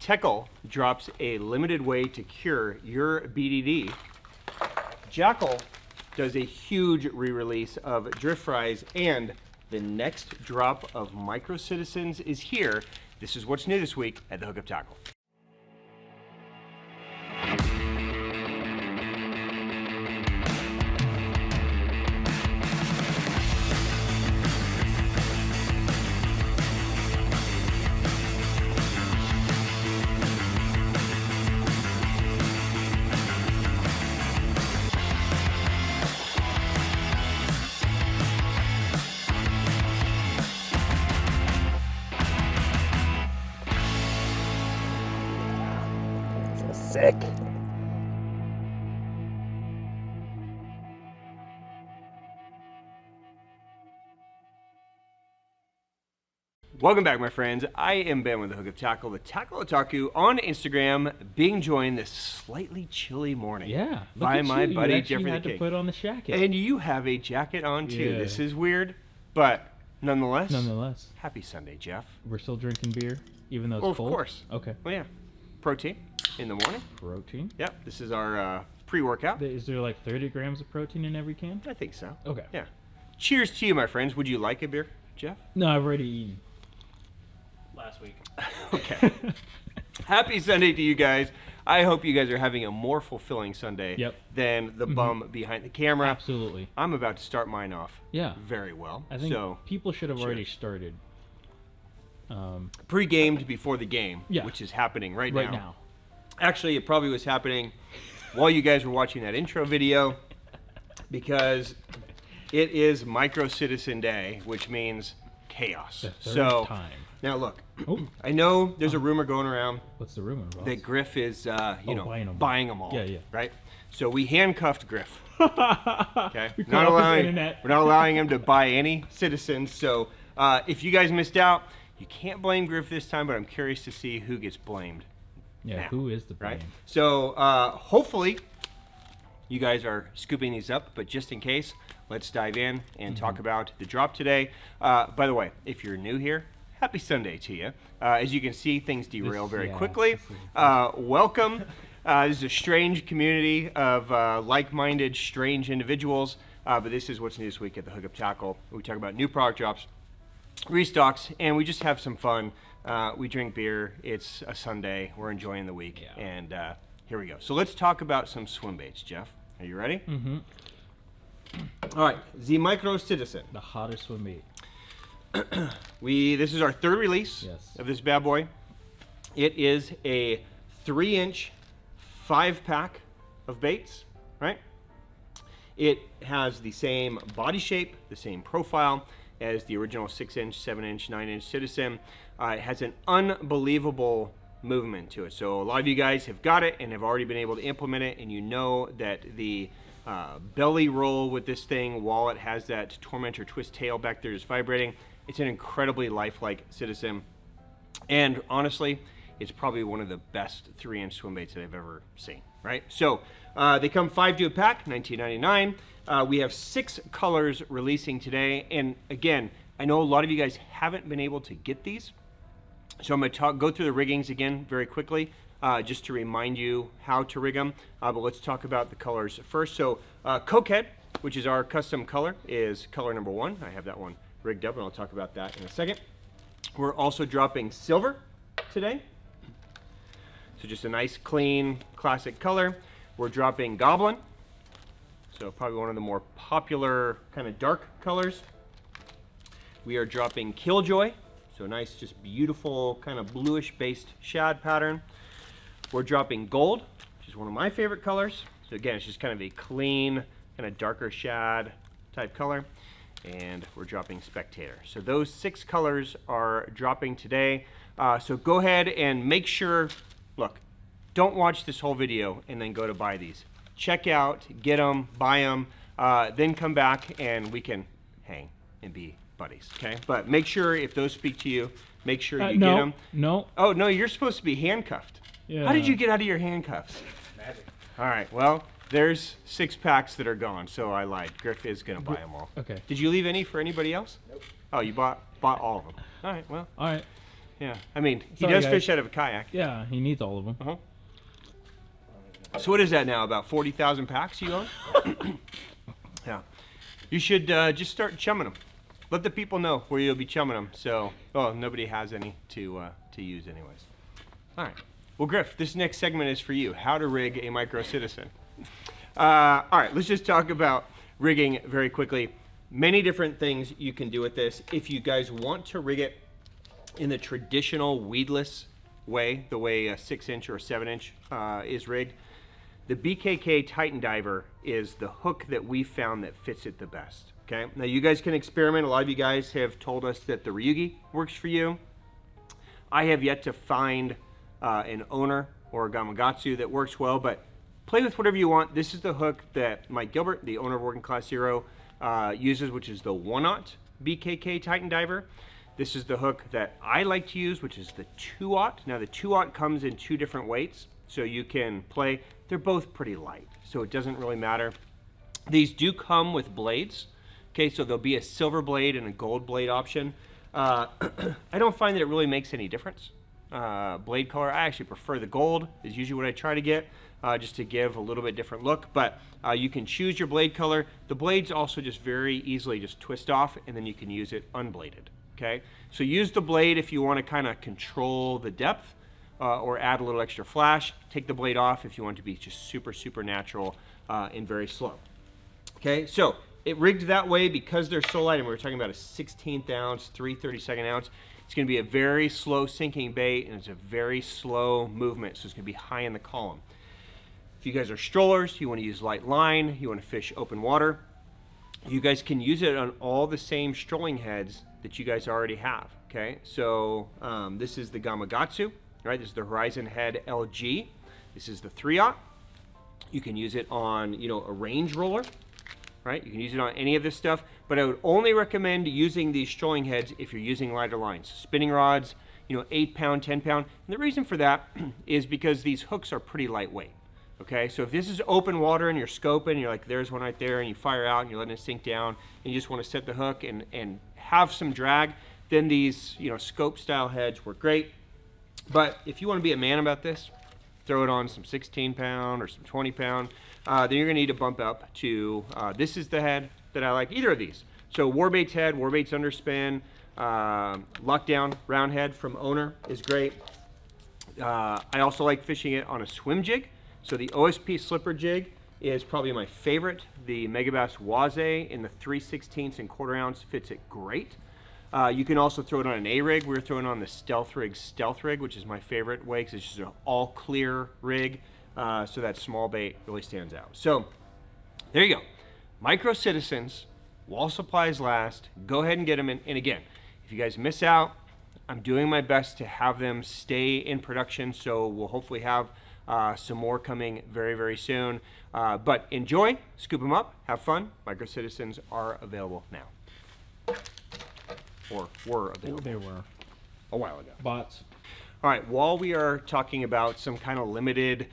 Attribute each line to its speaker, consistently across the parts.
Speaker 1: Teckel drops a limited way to cure your BDD. Jackall does a huge re-release of Drift Fries, and the next drop of Micro Citizens is here. This is what's new this week at the Hookup Tackle.
Speaker 2: Sick.
Speaker 1: Welcome back, my friends. I am Ben with the Hookup Tackle, the Tackle Otaku on Instagram, being joined this slightly chilly morning.
Speaker 2: Yeah,
Speaker 1: by my buddy Jeffrey the
Speaker 2: had to
Speaker 1: King.
Speaker 2: put on the jacket.
Speaker 1: And you have a jacket on too.
Speaker 2: Yeah.
Speaker 1: This is weird, but nonetheless. Happy Sunday, Jeff.
Speaker 2: We're still drinking beer, even though it's cold?
Speaker 1: Of course.
Speaker 2: Okay.
Speaker 1: Well, yeah. Protein in the morning.
Speaker 2: Protein?
Speaker 1: Yep. This is our pre-workout.
Speaker 2: Is there like 30 grams of protein in every can?
Speaker 1: I think so.
Speaker 2: Okay.
Speaker 1: Yeah. Cheers to you, my friends. Would you like a beer, Jeff?
Speaker 2: No, I've already eaten. Last week.
Speaker 1: Okay. Happy Sunday to you guys. I hope you guys are having a more fulfilling Sunday than the bum behind the camera.
Speaker 2: Absolutely.
Speaker 1: I'm about to start mine off.
Speaker 2: Yeah.
Speaker 1: Very well.
Speaker 2: I think people should have already started.
Speaker 1: Pre-gamed before the game, which is happening right now. Actually, it probably was happening while you guys were watching that intro video, because it is Micro Citizen Day, which means chaos.
Speaker 2: So time.
Speaker 1: Now look, I know there's a rumor going around.
Speaker 2: What's the rumor, Ross?
Speaker 1: That Griff is, buying them all.
Speaker 2: Yeah.
Speaker 1: Right. So we handcuffed Griff. Okay.
Speaker 2: We're
Speaker 1: not allowing him to buy any Citizens. So if you guys missed out, you can't blame Griff this time. But I'm curious to see who gets blamed.
Speaker 2: Yeah.
Speaker 1: Now,
Speaker 2: who is the blame?
Speaker 1: right? So hopefully you guys are scooping these up. But just in case, let's dive in and talk about the drop today. By the way, if you're new here, happy Sunday to you. As you can see, things derail very quickly. Welcome. This is a strange community of like-minded, strange individuals. But this is what's new this week at the Hookup Tackle. We talk about new product drops, restocks, and we just have some fun. We drink beer. It's a Sunday. We're enjoying the week.
Speaker 2: Yeah.
Speaker 1: And here we go. So let's talk about some swim baits, Jeff. Are you ready?
Speaker 2: Mm-hmm.
Speaker 1: All right. The Micro Citizen.
Speaker 2: The hottest swim bait.
Speaker 1: This is our third release of this bad boy. It is a 3-inch 5-pack of baits, right? It has the same body shape, the same profile as the original 6-inch, 7-inch, 9-inch Citizen. It has an unbelievable movement to it. So a lot of you guys have got it and have already been able to implement it, and you know that the belly roll with this thing, while it has that tormentor twist tail back there just vibrating, it's an incredibly lifelike Citizen. And honestly, it's probably one of the best 3-inch swim baits that I've ever seen, right? So they come 5 to a pack, $19.99. We have 6 colors releasing today. And again, I know a lot of you guys haven't been able to get these. So I'm gonna go through the riggings again very quickly, just to remind you how to rig them. But let's talk about the colors first. So Cokehead, which is our custom color, is color number 1. I have that one rigged up, and I'll talk about that in a second. We're also dropping silver today. So just a nice, clean, classic color. We're dropping Goblin. So probably one of the more popular kind of dark colors. We are dropping Killjoy. So nice, just beautiful, kind of bluish-based shad pattern. We're dropping Gold, which is one of my favorite colors. So again, it's just kind of a clean, kind of darker shad type color. And we're dropping Spectator. So those 6 colors are dropping today. So go ahead and make sure, look, don't watch this whole video and then go to buy these. Check out, get them, buy them, then come back and we can hang and be buddies, okay? But make sure if those speak to you, make sure you get them.
Speaker 2: No.
Speaker 1: Oh, no, you're supposed to be handcuffed.
Speaker 2: Yeah.
Speaker 1: How did you get out of your handcuffs?
Speaker 3: Magic.
Speaker 1: All right, well, there's 6 packs that are gone, so I lied. Griff is going to buy them all.
Speaker 2: Okay.
Speaker 1: Did you leave any for anybody else?
Speaker 3: Nope.
Speaker 1: Oh, you bought all of them. All right, well.
Speaker 2: All right.
Speaker 1: Yeah. I mean, he
Speaker 2: Sorry,
Speaker 1: does
Speaker 2: guys.
Speaker 1: fish out of a kayak.
Speaker 2: Yeah, he needs all of them.
Speaker 1: Uh-huh. So what is that now? About 40,000 packs you own? Yeah. You should just start chumming them. Let the people know where you'll be chumming them. So, well, nobody has any to use anyways. All right. Well, Griff, this next segment is for you. How to rig a Micro Citizen. All right, let's just talk about rigging very quickly. Many different things you can do with this. If you guys want to rig it in the traditional weedless way, the way a 6-inch or a 7-inch is rigged, the BKK Titan Driver is the hook that we found that fits it the best. Okay, now you guys can experiment. A lot of you guys have told us that the Ryugi works for you. I have yet to find an owner or a Kawamutsu that works well, but play with whatever you want. This is the hook that Mike Gilbert, the owner of Working Class Zero, uses, which is the 1/0 BKK Titan Driver. This is the hook that I like to use, which is the 2/0. Now the 2/0 comes in 2 different weights, so you can play. They're both pretty light, so it doesn't really matter. These do come with blades. Okay, so there'll be a silver blade and a gold blade option. I don't find that it really makes any difference. Blade color, I actually prefer the gold, is usually what I try to get, just to give a little bit different look, but you can choose your blade color. The blades also just very easily just twist off, and then you can use it unbladed, okay? So use the blade if you want to kind of control the depth, or add a little extra flash. Take the blade off if you want it to be just super, super natural and very slow. Okay, so it rigged that way because they're so light, and we were talking about a 16th ounce, 3/32 ounce. It's going to be a very slow sinking bait, and it's a very slow movement, so it's going to be high in the column. If you guys are strollers, you want to use light line, you want to fish open water, you guys can use it on all the same strolling heads that you guys already have. Okay, so this is the Kawamutsu. Right, this is the Horizon Head LG. This is the 3/0. You can use it on, you know, a range roller, right? You can use it on any of this stuff, but I would only recommend using these strolling heads if you're using lighter lines. Spinning rods, you know, 8-pound, 10-pound. And the reason for that is because these hooks are pretty lightweight. Okay, so if this is open water and you're scoping, you're like, there's one right there, and you fire out and you're letting it sink down, and you just want to set the hook and have some drag, then these, you know, scope style heads work great. But if you want to be a man about this, throw it on some 16-pound or some 20-pound, then you're going to need to bump up to, this is the head that I like, either of these. So Warbaits head, Warbaits Underspin, Lockdown round head from Owner is great. I also like fishing it on a swim jig. So the OSP Slipper jig is probably my favorite. The Megabass Uoze in the 3/16 and 1/4 ounce fits it great. You can also throw it on an A-rig. We're throwing on the Stealth Rig, which is my favorite way because it's just an all-clear rig, so that small bait really stands out. So there you go. Micro Citizens, while supplies last, go ahead and get them in. And again, if you guys miss out, I'm doing my best to have them stay in production, so we'll hopefully have some more coming very, very soon. But enjoy, scoop them up, have fun. Micro Citizens are available now. Or were available.
Speaker 2: They were.
Speaker 1: A while ago.
Speaker 2: Bots.
Speaker 1: All right, while we are talking about some kind of limited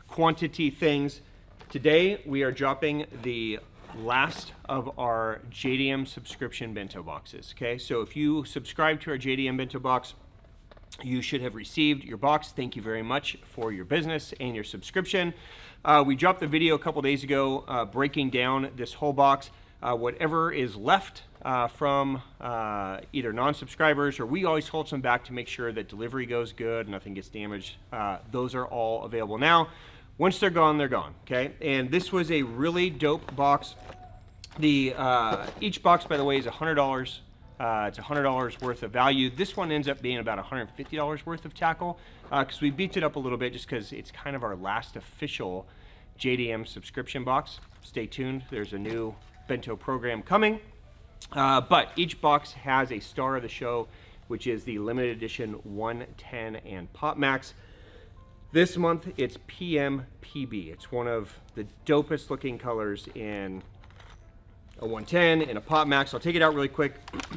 Speaker 1: quantity things, today we are dropping the last of our JDM subscription bento boxes. Okay, so if you subscribe to our JDM bento box, you should have received your box. Thank you very much for your business and your subscription. We dropped the video a couple days ago breaking down this whole box. Whatever is left from either non-subscribers, or we always hold some back to make sure that delivery goes good, nothing gets damaged. Those are all available now. Once they're gone, okay? And this was a really dope box. Each box, by the way, is $100. It's $100 worth of value. This one ends up being about $150 worth of tackle because we beefed it up a little bit just because it's kind of our last official JDM subscription box. Stay tuned. There's a new bento program coming. But each box has a star of the show, which is the limited edition 110 and Pop Max. This month, it's PMPB. It's one of the dopest looking colors in a 110 and a Pop Max. I'll take it out really quick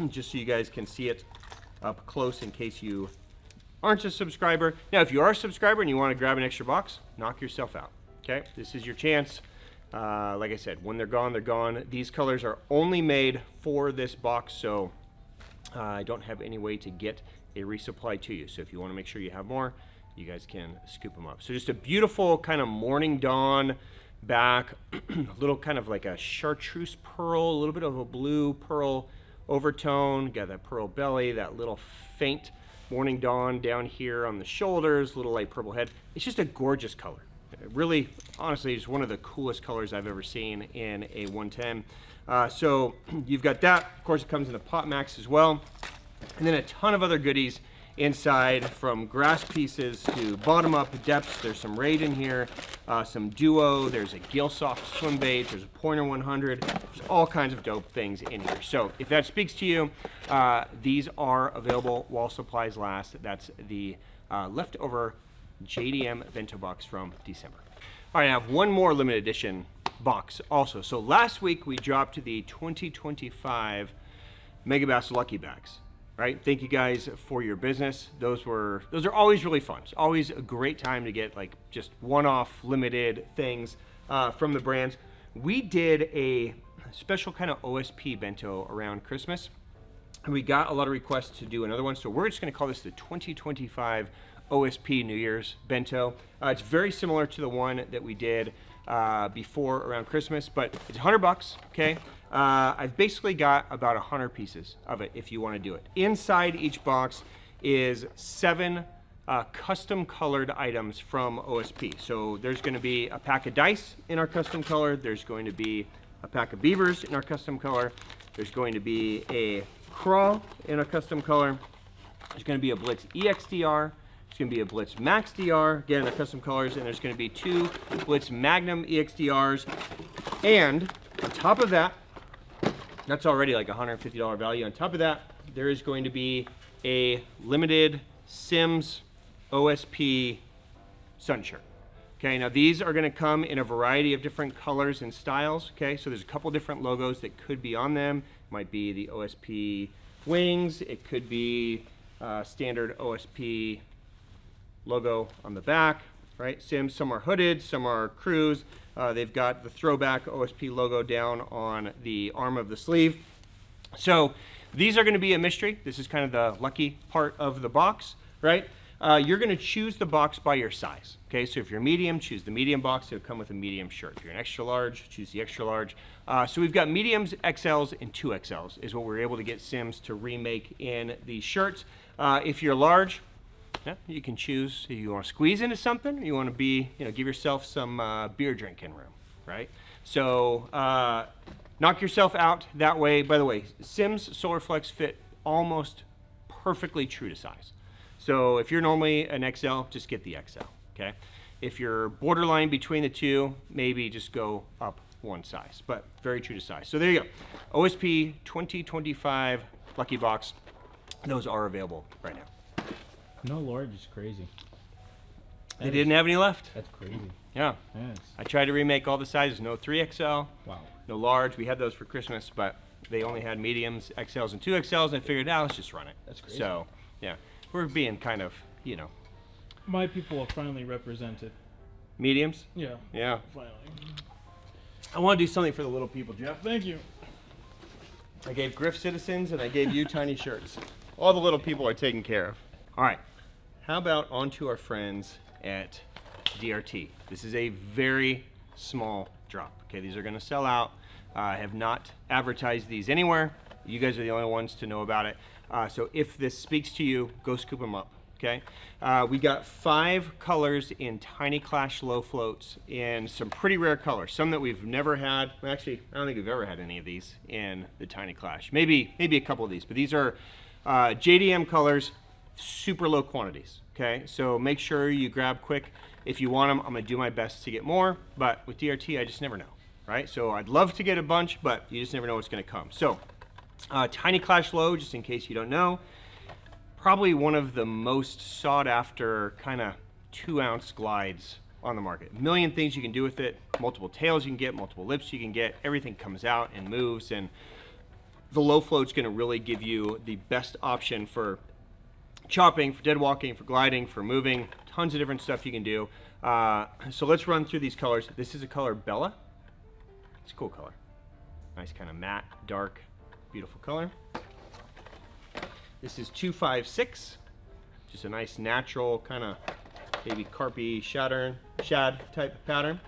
Speaker 1: just so you guys can see it up close in case you aren't a subscriber. Now, if you are a subscriber and you want to grab an extra box, knock yourself out. Okay, this is your chance. Like I said, when they're gone, they're gone. These colors are only made for this box, so I don't have any way to get a resupply to you. So if you want to make sure you have more, you guys can scoop them up. So just a beautiful kind of morning dawn back, a little kind of like a chartreuse pearl, a little bit of a blue pearl overtone, got that pearl belly, that little faint morning dawn down here on the shoulders, little light purple head. It's just a gorgeous color. Really, honestly, it's one of the coolest colors I've ever seen in a 110. So you've got that. Of course, it comes in the Pot Max as well. And then a ton of other goodies inside, from grass pieces to bottom up depths. There's some Raid in here, some Duo, there's a Gilsoft swim bait, there's a Pointer 100, there's all kinds of dope things in here. So if that speaks to you, these are available while supplies last. That's the leftover JDM bento box from December. All right, I have one more limited edition box also. So last week we dropped the 2025 Megabass Lucky Bags. Right? Thank you guys for your business. Those are always really fun. It's always a great time to get like just one-off limited things from the brands. We did a special kind of OSP bento around Christmas, and we got a lot of requests to do another one. So we're just going to call this the 2025 OSP New Year's bento. It's very similar to the one that we did before around Christmas, but it's $100, okay? I've basically got about 100 pieces of it if you want to do it. Inside each box is 7 custom colored items from OSP. So there's going to be a pack of dice in our custom color. There's going to be a pack of beavers in our custom color. There's going to be a crawl in a custom color. There's going to be a Blitz EXDR. There's going to be a Blitz Max DR, again in the custom colors, and there's going to be 2 Blitz Magnum EXDRs. And on top of that, that's already like a $150 value. On top of that, there is going to be a limited Sims OSP sun shirt. Okay, now these are going to come in a variety of different colors and styles. Okay, so there's a couple different logos that could be on them. It might be the OSP wings. It could be standard OSP logo on the back, right? Sims, some are hooded, some are crews. They've got the throwback OSP logo down on the arm of the sleeve. So these are going to be a mystery. This is kind of the lucky part of the box, right? You're going to choose the box by your size. Okay, so if you're medium, choose the medium box. It'll come with a medium shirt. If you're an extra large, choose the extra large. So we've got mediums, XLs, and 2XLs is what we're able to get Sims to remake in these shirts. If you're large, yeah, you can choose if you want to squeeze into something, or you want to be, give yourself some beer drinking room, right? So knock yourself out that way. By the way, Sims SolarFlex fit almost perfectly true to size. So if you're normally an XL, just get the XL, okay? If you're borderline between the two, maybe just go up one size, but very true to size. So there you go. OSP 2025 Lucky Box. Those are available right now.
Speaker 2: No large is crazy.
Speaker 1: They didn't have any left.
Speaker 2: That's crazy.
Speaker 1: Yeah.
Speaker 2: Yes.
Speaker 1: I tried to remake all the sizes. No 3XL.
Speaker 2: Wow.
Speaker 1: No large. We had those for Christmas, but they only had mediums, XLs, and 2XLs. I figured, let's just run it.
Speaker 2: That's crazy.
Speaker 1: So, yeah. We're being kind of,
Speaker 3: My people are finally represented.
Speaker 1: mediums.
Speaker 3: Yeah.
Speaker 1: Yeah.
Speaker 3: Finally.
Speaker 1: I want to do something for the little people, Jeff.
Speaker 3: Thank you.
Speaker 1: I gave Griff Citizens and I gave you tiny shirts. All the little people are taken care of. All right. How about on to our friends at DRT? This is a very small drop. Okay, these are going to sell out. I have not advertised these anywhere. You guys are the only ones to know about it. So if this speaks to you, go scoop them up. Okay, we got 5 colors in Tiny Klash low floats in some pretty rare colors. Some that we've never had. Well, actually, I don't think we've ever had any of these in the Tiny Klash. Maybe a couple of these, but these are JDM colors, super low quantities. Okay, so make sure you grab quick if you want them. I'm gonna do my best to get more, but with DRT, I just never know, right? So I'd love to get a bunch, but you just never know what's gonna come. So Tiny Klash low, just in case you don't know. Probably one of the most sought after kind of 2-ounce glides on the market. A million things you can do with it, multiple tails you can get, multiple lips you can get, everything comes out and moves, and the low float's gonna really give you the best option for chopping, for dead walking, for gliding, for moving, tons of different stuff you can do. So let's run through these colors. This is a color Bella. It's a cool color. Nice kind of matte, dark, beautiful color. This is 256, just a nice natural kind of maybe carpy shad type pattern.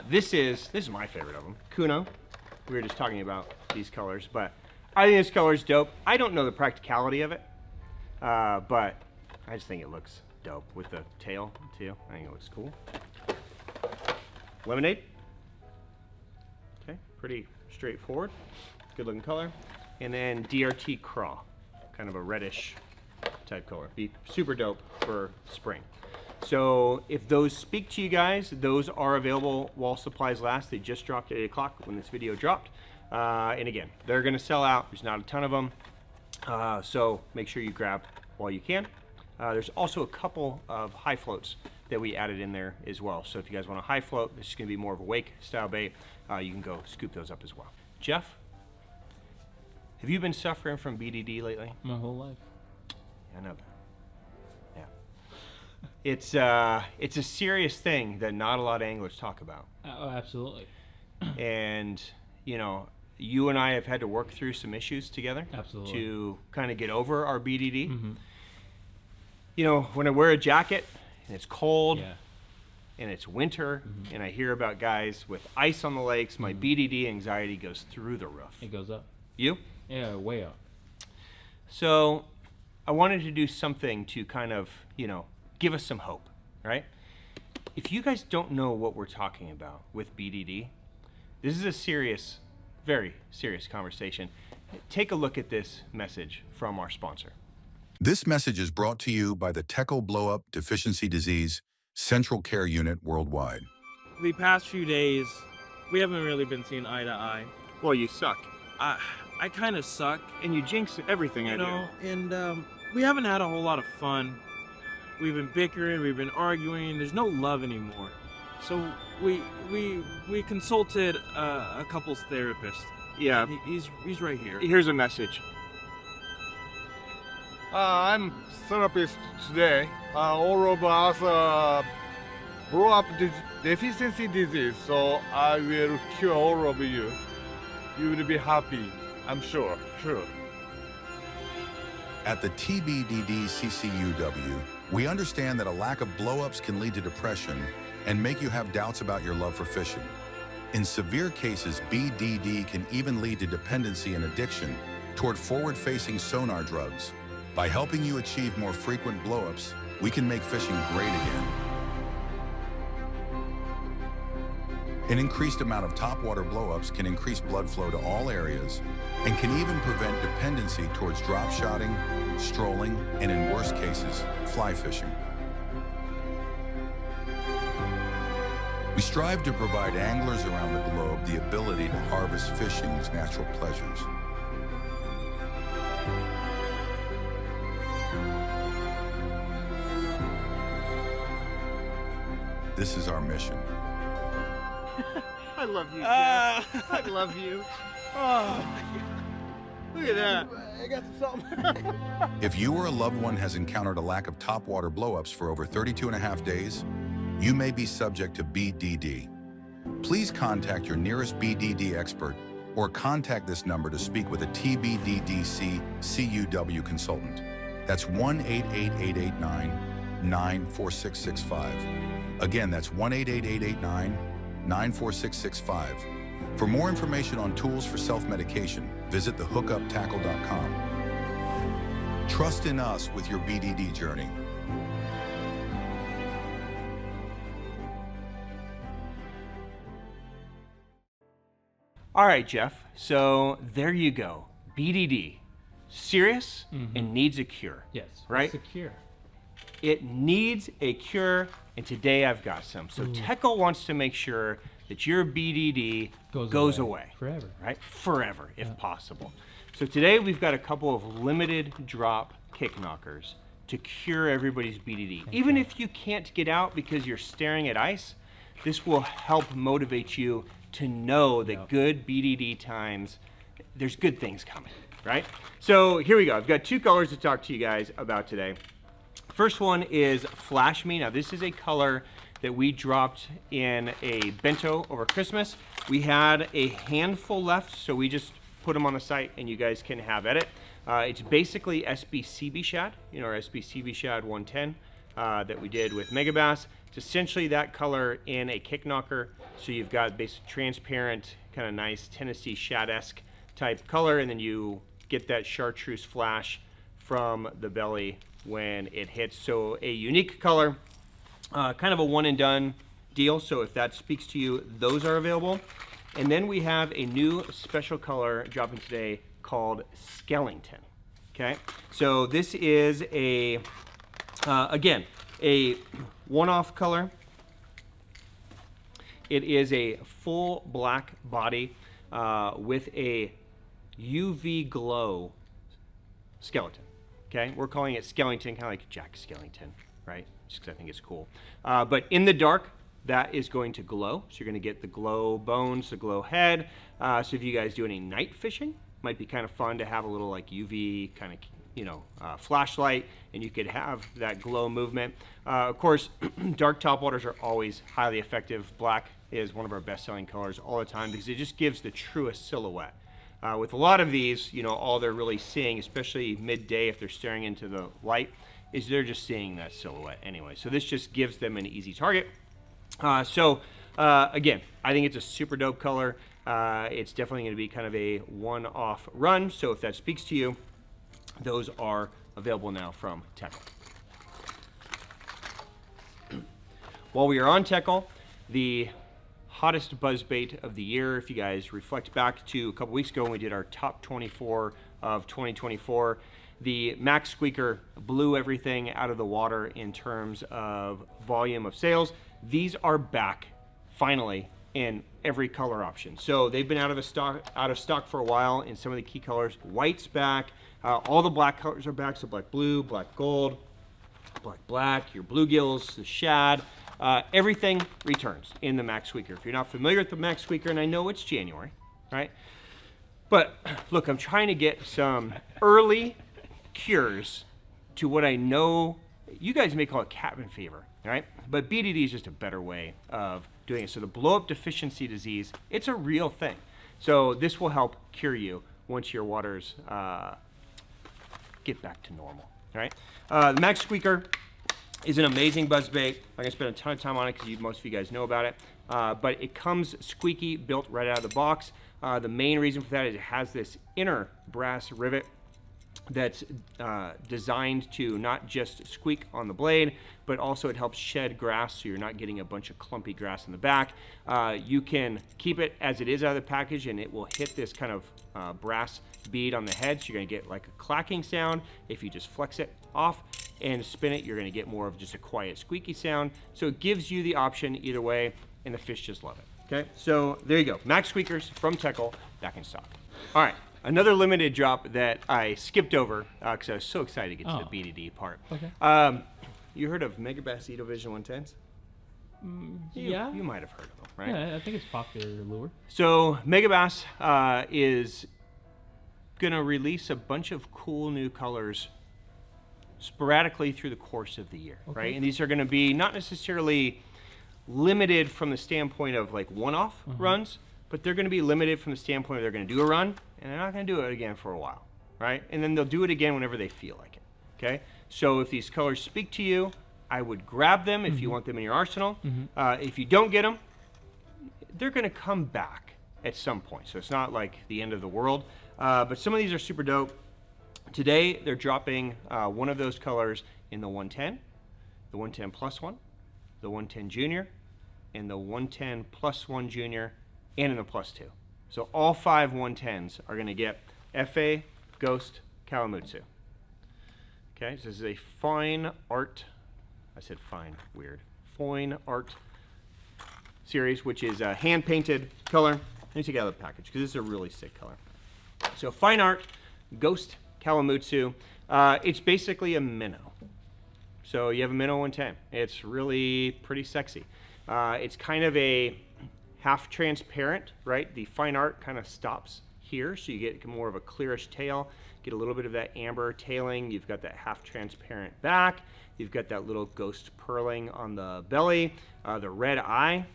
Speaker 1: This is my favorite of them, Kuno. We were just talking about these colors, but I think this color is dope. I don't know the practicality of it, but I just think it looks dope with the tail too. I think it looks cool. Lemonade. Okay, pretty straightforward. Good looking color. And then DRT Craw, kind of a reddish type color. Be super dope for spring. So if those speak to you guys, those are available while supplies last. They just dropped at 8 o'clock when this video dropped. And again, they're gonna sell out. There's not a ton of them. So make sure you grab while you can. There's also a couple of high floats that we added in there as well. So if you guys want a high float, this is gonna be more of a wake style bait, you can go scoop those up as well. Jeff, have you been suffering from BDD lately?
Speaker 2: My whole life.
Speaker 1: I know that. Yeah. It's a serious thing that not a lot of anglers talk about.
Speaker 2: Oh, absolutely.
Speaker 1: And, you know, you and I have had to work through some issues together.
Speaker 2: Absolutely.
Speaker 1: To kind of get over our BDD.
Speaker 2: Mm-hmm.
Speaker 1: You know, when I wear a jacket and it's cold,
Speaker 2: Yeah.
Speaker 1: and it's winter,
Speaker 2: Mm-hmm.
Speaker 1: and I hear about guys with ice on the lakes, my BDD anxiety goes through the roof.
Speaker 2: It goes up.
Speaker 1: You?
Speaker 2: Yeah, way up.
Speaker 1: So I wanted to do something to kind of, you know, give us some hope, right? If you guys don't know what we're talking about with BDD, this is a serious, very serious conversation. Take a look at this message from our sponsor.
Speaker 4: This message is brought to you by the Teckel Blow-Up Deficiency Disease Central Care Unit worldwide.
Speaker 5: The past few days, we haven't really been seeing eye to eye.
Speaker 1: Well, you suck.
Speaker 5: I kind of suck,
Speaker 1: And you jinx everything I
Speaker 5: you
Speaker 1: do.
Speaker 5: know, and we haven't had a whole lot of fun. We've been bickering, we've been arguing. There's no love anymore. So we consulted a couples therapist.
Speaker 1: Yeah.
Speaker 5: He's right here.
Speaker 1: Here's a message.
Speaker 6: I'm therapist today. All of us grow up deficiency disease, so I will cure all of you. You will be happy, I'm sure. Sure.
Speaker 4: At the TBDD CCUW, we understand that a lack of blow-ups can lead to depression and make you have doubts about your love for fishing. In severe cases, BDD can even lead to dependency and addiction toward forward-facing sonar drugs. By helping you achieve more frequent blow-ups, we can make fishing great again. An increased amount of topwater blow-ups can increase blood flow to all areas and can even prevent dependency towards drop shotting, strolling, and in worst cases, fly fishing. We strive to provide anglers around the globe the ability to harvest fishing's natural pleasures. This is our mission.
Speaker 1: I love you, Jeff. I love you.
Speaker 5: Oh,
Speaker 1: Look at that.
Speaker 5: I got something.
Speaker 4: If you or a loved one has encountered a lack of topwater blowups for over 32.5 days, you may be subject to BDD. Please contact your nearest BDD expert or contact this number to speak with a TBDDC CUW consultant. That's 1-888-889-94665. Again, that's 1-888-889-94665. For more information on tools for self-medication, visit thehookuptackle.com. Trust in us with your BDD journey.
Speaker 1: All right, Jeff. So there you go. BDD. Serious and needs a cure.
Speaker 2: Yes.
Speaker 1: Right?
Speaker 2: Secure.
Speaker 1: It needs a cure, and today I've got some. So Teckel wants to make sure that your BDD goes away.
Speaker 2: Forever.
Speaker 1: Right? Forever, if possible. So today we've got a couple of limited drop kick knockers to cure everybody's BDD. Even if you can't get out because you're staring at ice, this will help motivate you to know that good BDD times, there's good things coming, right? So here we go. I've got two colors to talk to you guys about today. First one is Flash Me. Now this is a color that we dropped in a bento over Christmas. We had a handful left, so we just put them on the site and you guys can have at it. It's basically SB shad, you know, our SB shad 110 that we did with Megabass. It's essentially that color in a Kicknocker. So you've got basically transparent, kind of nice Tennessee shad-esque type color, and then you get that chartreuse flash from the belly when it hits. So a unique color, kind of a one and done deal. So if that speaks to you, those are available. And then we have a new special color dropping today called Skellington. Okay, so this is a, again, a one-off color. It is a full black body with a UV glow skeleton. Okay, we're calling it Skellington, kind of like Jack Skellington, right? Just because I think it's cool. But in the dark, that is going to glow. So you're going to get the glow bones, the glow head. So if you guys do any night fishing, might be kind of fun to have a little like UV kind of, you know, flashlight, and you could have that glow movement. Of course, dark topwaters are always highly effective. Black is one of our best-selling colors all the time because it just gives the truest silhouette. With a lot of these, you know, all they're really seeing, especially midday if they're staring into the light, is they're just seeing that silhouette anyway. So this just gives them an easy target. Again, I think it's a super dope color. It's definitely going to be kind of a one-off run. So if that speaks to you, those are available now from Teckel. While we are on Teckel, the hottest buzzbait of the year, if you guys reflect back to a couple weeks ago when we did our top 24 of 2024, the Maxqueaker blew everything out of the water in terms of volume of sales. These are back finally in every color option. So they've been out of stock for a while in some of the key colors. White's back, all the black colors are back, so black blue, black gold, black, your bluegills, the shad, everything returns in the Maxqueaker. If you're not familiar with the Maxqueaker, and I know it's January, right? But look, I'm trying to get some early cures to what I know, you guys may call it cabin fever, right? But BDD is just a better way of doing it. So the blow-up deficiency disease, it's a real thing. So this will help cure you once your waters get back to normal, right? The Maxqueaker is an amazing buzzbait. I'm gonna spend a ton of time on it because most of you guys know about it. But it comes squeaky, built right out of the box. The main reason for that is it has this inner brass rivet that's designed to not just squeak on the blade, but also it helps shed grass so you're not getting a bunch of clumpy grass in the back. You can keep it as it is out of the package and it will hit this kind of brass bead on the head, so you're going to get like a clacking sound. If you just flex it off and spin it, you're going to get more of just a quiet squeaky sound. So it gives you the option either way, and the fish just love it. Okay, so there you go. Maxqueakers from Teckel, back in stock. All right. Another limited drop that I skipped over because I was so excited to get to the BDD part.
Speaker 2: Okay.
Speaker 1: You heard of Megabass Vision 110s?
Speaker 2: Yeah.
Speaker 1: You might have heard of them, right?
Speaker 2: Yeah, I think it's popular lure.
Speaker 1: So Megabass is going to release a bunch of cool new colors sporadically through the course of the year, right? And these are going to be not necessarily limited from the standpoint of like one-off runs, but they're going to be limited from the standpoint of they're going to do a run, and they're not going to do it again for a while, right? And then they'll do it again whenever they feel like it, okay? So if these colors speak to you, I would grab them if you want them in your arsenal. If you don't get them, they're going to come back at some point. So it's not like the end of the world. But some of these are super dope. Today, they're dropping one of those colors in the 110, the 110 plus one, the 110 junior, and the 110 plus one junior, and in the plus two. So all 5 110s are going to get FA, Ghost, Kawamutsu. Okay, so this is a fine art, I said fine, weird, fine art series, which is a hand-painted color. Let me take it out of the package because this is a really sick color. So fine art, Ghost, Kawamutsu. It's basically a minnow. So you have a minnow 110. It's really pretty sexy. It's kind of a half transparent, right? The fine art kind of stops here, so you get more of a clearish tail, get a little bit of that amber tailing. You've got that half transparent back. You've got that little ghost purling on the belly. The red eye,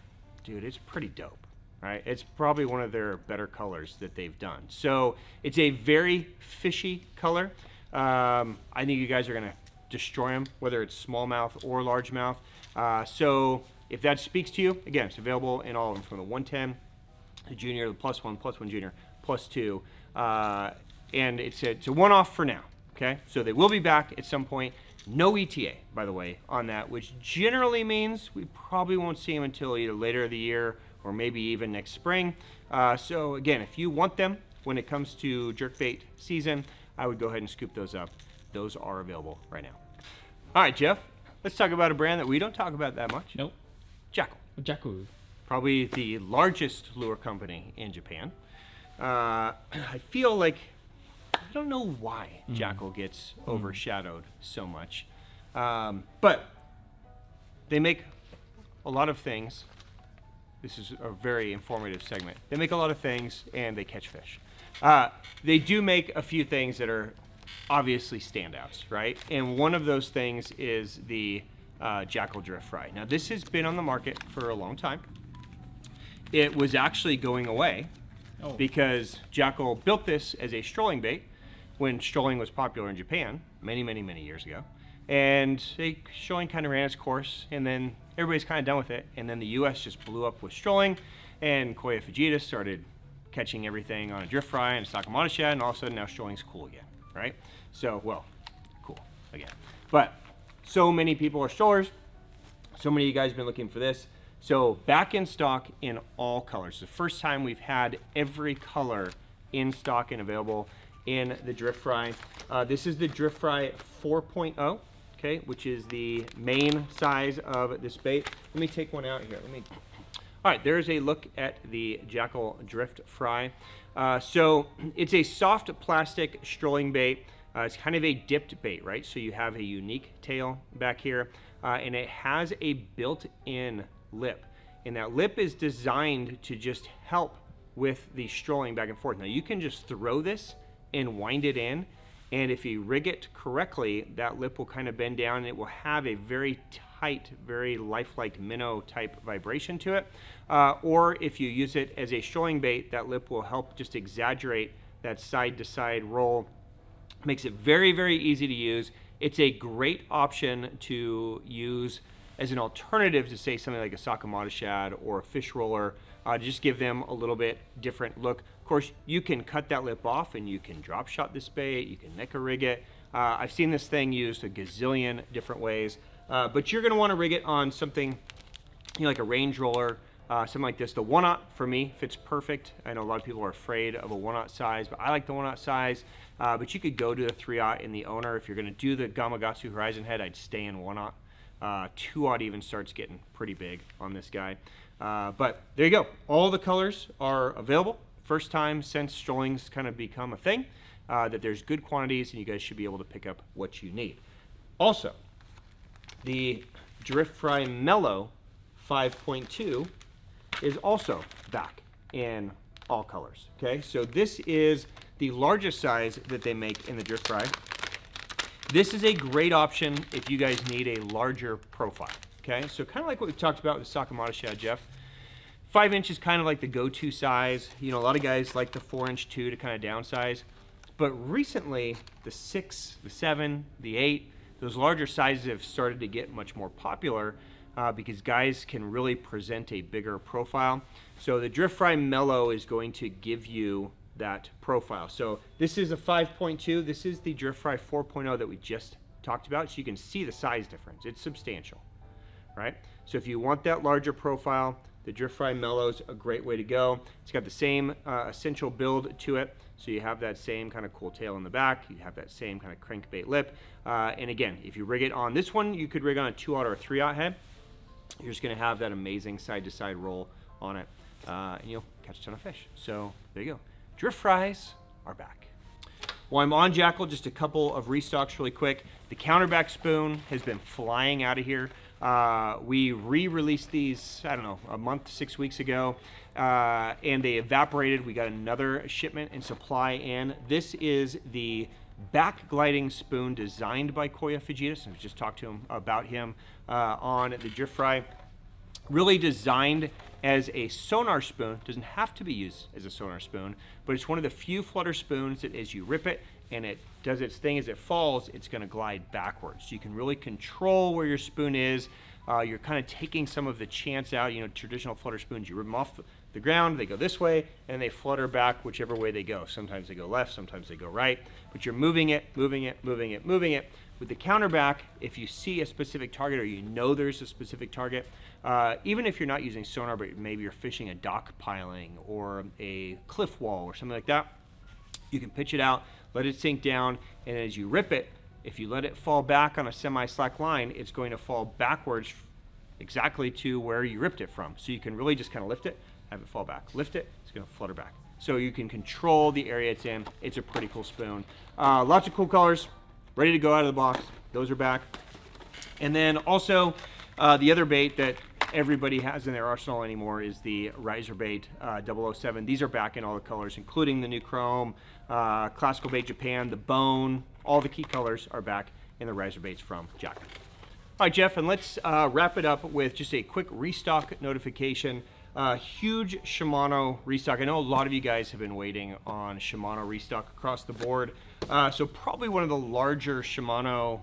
Speaker 1: dude, it's pretty dope. right? It's probably one of their better colors that they've done. So it's a very fishy color. I think you guys are gonna destroy them, whether it's smallmouth or largemouth. So if that speaks to you, again, it's available in all of them, from the 110, the junior, the +1 junior, +2, and it's a one-off for now, okay? So they will be back at some point. No ETA, by the way, on that, which generally means we probably won't see them until either later of the year or maybe even next spring. So again, if you want them when it comes to jerkbait season, I would go ahead and scoop those up. Those are available right now. All right, Jeff, let's talk about a brand that we don't talk about that much.
Speaker 2: Nope.
Speaker 1: Jackall.
Speaker 2: Jackall.
Speaker 1: Probably the largest lure company in Japan. I feel like, I don't know why Jackall gets overshadowed so much. But they make a lot of things. This is a very informative segment. They make a lot of things and they catch fish. They do make a few things that are obviously standouts, right? And one of those things is the Jackall Drift Fry. Now this has been on the market for a long time. It was actually going away because Jackall built this as a strolling bait when strolling was popular in Japan many, many, many years ago. And strolling kind of ran its course, and then everybody's kind of done with it. And then the US just blew up with strolling, and Koya Fujita started catching everything on a drift fry and a Sakamata shad, and all of a sudden now strolling's cool again, right? So, well, cool again. But so many people are strollers. So many of you guys have been looking for this. So back in stock in all colors. The first time we've had every color in stock and available in the Drift Fry. This is the Drift Fry 4.0, okay, which is the main size of this bait. Let me take one out here. All right, there's a look at the Jackall Drift Fry. So it's a soft plastic strolling bait. It's kind of a dipped bait, right? So you have a unique tail back here, and it has a built-in lip. And that lip is designed to just help with the strolling back and forth. Now you can just throw this and wind it in, and if you rig it correctly, that lip will kind of bend down and it will have a very tight, very lifelike minnow type vibration to it. Or if you use it as a strolling bait, that lip will help just exaggerate that side to side roll. Makes it very, very easy to use. It's a great option to use as an alternative to, say, something like a Sakamata shad or a fish roller, to just give them a little bit different look. Of course, you can cut that lip off and you can drop shot this bait, you can Mecha rig it. I've seen this thing used a gazillion different ways, but you're gonna wanna rig it on something, you know, like a range roller, something like this. The 1/0 for me fits perfect. I know a lot of people are afraid of a 1/0 size, but I like the 1/0 size. But you could go to the 3/0 in the owner. If you're gonna do the Gamakatsu Horizon Head, I'd stay in 1/0. 2/0 even starts getting pretty big on this guy. But there you go. All the colors are available. First time since strolling's kind of become a thing, that there's good quantities and you guys should be able to pick up what you need. Also, the Drift Fry Mellow 5.2 is also back in all colors. Okay, so this is the largest size that they make in the Drift Fry. This is a great option if you guys need a larger profile. Okay, so kind of like what we talked about with the Sakamata shad, Jeff. 5 inch is kind of like the go-to size. You know, a lot of guys like the 4-inch too to kind of downsize. But recently, the 6, the 7, the 8, those larger sizes have started to get much more popular because guys can really present a bigger profile. So the Drift Fry Mellow is going to give you that profile. So this is a 5.2. This is the Drift Fry 4.0 that we just talked about. So you can see the size difference. It's substantial, right? So if you want that larger profile, the Drift Fry Mellow is a great way to go. It's got the same essential build to it. So you have that same kind of cool tail in the back. You have that same kind of crankbait lip. And again, if you rig it on this one, you could rig on a 2/0 or a 3/0 head. You're just going to have that amazing side-to-side roll on it. And you'll catch a ton of fish. So there you go. Drift Fries are back. While I'm on Jackall, just a couple of restocks really quick. The counterback spoon has been flying out of here. We re-released these, I don't know, a month, 6 weeks ago, and they evaporated. We got another shipment and supply in. This is the back gliding spoon designed by Koya Fujita. So I just talked to him about him on the Drift Fry. Really designed as a sonar spoon. Doesn't have to be used as a sonar spoon, but it's one of the few flutter spoons that as you rip it and it does its thing, as it falls, it's going to glide backwards. So you can really control where your spoon is. You're kind of taking some of the chance out. You know, traditional flutter spoons, you rip them off the ground, they go this way, and they flutter back whichever way they go. Sometimes they go left, sometimes they go right, but you're moving it, moving it, moving it, moving it. With the counterback, if you see a specific target or you know there's a specific target, even if you're not using sonar, but maybe you're fishing a dock piling or a cliff wall or something like that, you can pitch it out, let it sink down, and as you rip it, if you let it fall back on a semi-slack line, it's going to fall backwards exactly to where you ripped it from. So you can really just kind of lift it, have it fall back. Lift it, it's going to flutter back. So you can control the area it's in. It's a pretty cool spoon. Lots of cool colors, ready to go out of the box. Those are back. And then also the other bait that everybody has in their arsenal anymore is the riser bait 007. These are back in all the colors, including the new chrome, classical bait Japan, the bone. All the key colors are back in the riser baits from Jackall. All right, Jeff, and let's wrap it up with just a quick restock notification. Huge Shimano restock. I know a lot of you guys have been waiting on Shimano restock across the board. So probably one of the larger Shimano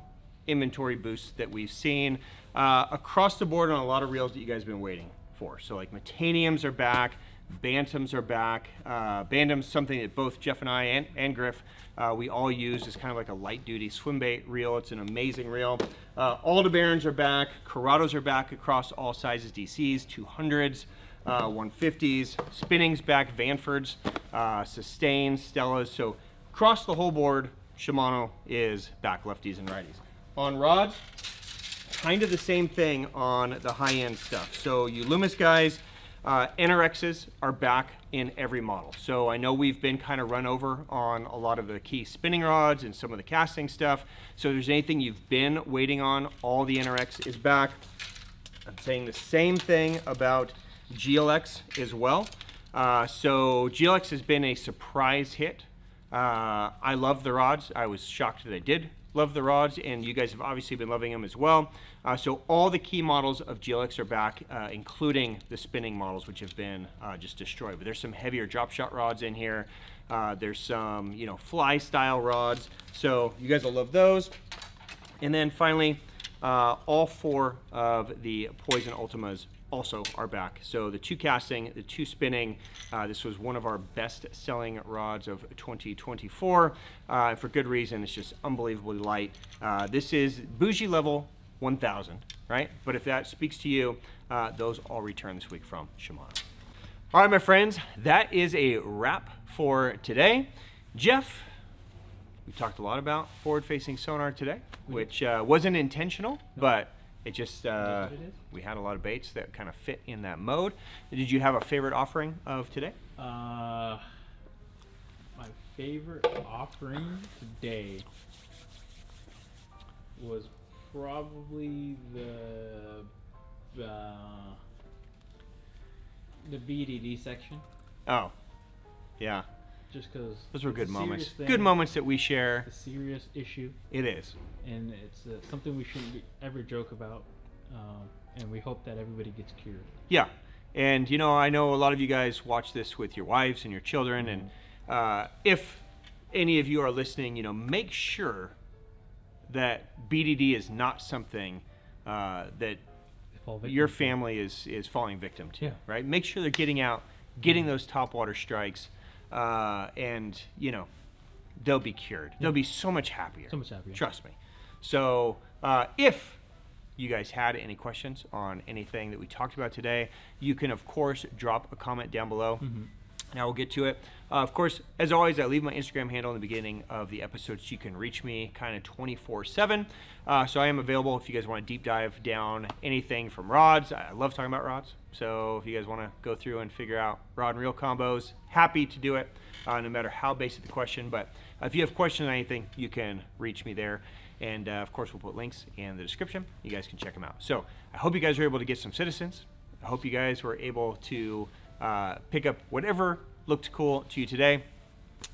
Speaker 1: inventory boosts that we've seen across the board on a lot of reels that you guys have been waiting for. So like Metaniums are back, Bantams are back. Bantam's something that both Jeff and I and Griff, we all use as kind of like a light duty swim bait reel. It's an amazing reel. Aldeberans are back, Curados are back across all sizes, DCs, 200s, 150s, Spinning's back, Vanfords, Sustain, Stellas. So across the whole board, Shimano is back, lefties and righties. On rods, kind of the same thing on the high-end stuff. So you Loomis guys, NRXs are back in every model. So I know we've been kind of run over on a lot of the key spinning rods and some of the casting stuff. So if there's anything you've been waiting on, all the NRX is back. I'm saying the same thing about GLX as well. So GLX has been a surprise hit. I love the rods. I was shocked that I did love the rods, and you guys have obviously been loving them as well. So all the key models of GLX are back, including the spinning models, which have been just destroyed. But there's some heavier drop shot rods in here. There's some, you know, fly style rods. So you guys will love those. And then finally, all four of the Poison Ultimas also are back. So the 2 casting, the 2 spinning, this was one of our best selling rods of 2024, for good reason. It's just unbelievably light. This is bougie level 1000, right? But if that speaks to you, those all return this week from Shimano. All right, my friends, that is a wrap for today. Jeff, we talked a lot about forward-facing sonar today, which wasn't intentional, but it just, we had a lot of baits that kind of fit in that mode. Did you have a favorite offering of today?
Speaker 2: My favorite offering today was probably the BDD section.
Speaker 1: Oh, yeah.
Speaker 2: Just because
Speaker 1: those were good moments. Good moments that we share.
Speaker 2: It's a serious issue.
Speaker 1: It is.
Speaker 2: And it's something we shouldn't ever joke about. And we hope that everybody gets cured.
Speaker 1: Yeah. And, you know, I know a lot of you guys watch this with your wives and your children. And if any of you are listening, you know, make sure that BDD is not something that your family is falling victim to, right? Make sure they're getting out, getting those topwater strikes, and, you know, they'll be cured. They'll be so much happier.
Speaker 2: So much happier.
Speaker 1: Trust me. So if you guys had any questions on anything that we talked about today, you can, of course, drop a comment down below. And I will get to it. Of course, as always, I leave my Instagram handle in the beginning of the episode so you can reach me kind of 24/7. So I am available if you guys want to deep dive down anything from rods. I love talking about rods. So if you guys want to go through and figure out rod and reel combos, happy to do it, no matter how basic the question. But if you have questions on anything, you can reach me there. And of course, we'll put links in the description. You guys can check them out. So I hope you guys were able to get some citizens. I hope you guys were able to pick up whatever looked cool to you today.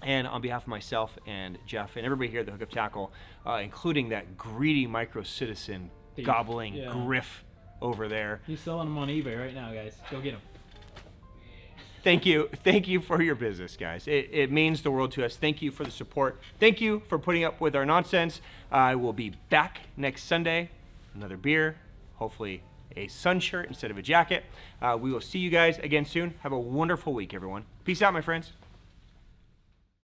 Speaker 1: And on behalf of myself and Jeff and everybody here at the Hookup Tackle, including that greedy Micro Citizen gobbling Griff over there.
Speaker 2: He's selling them on eBay right now, guys. Go get him.
Speaker 1: Thank you for your business, guys. It means the world to us. Thank you for the support. Thank you for putting up with our nonsense. I will be back next Sunday. Another beer, hopefully a sun shirt instead of a jacket. We will see you guys again soon. Have a wonderful week, everyone. Peace out, my friends.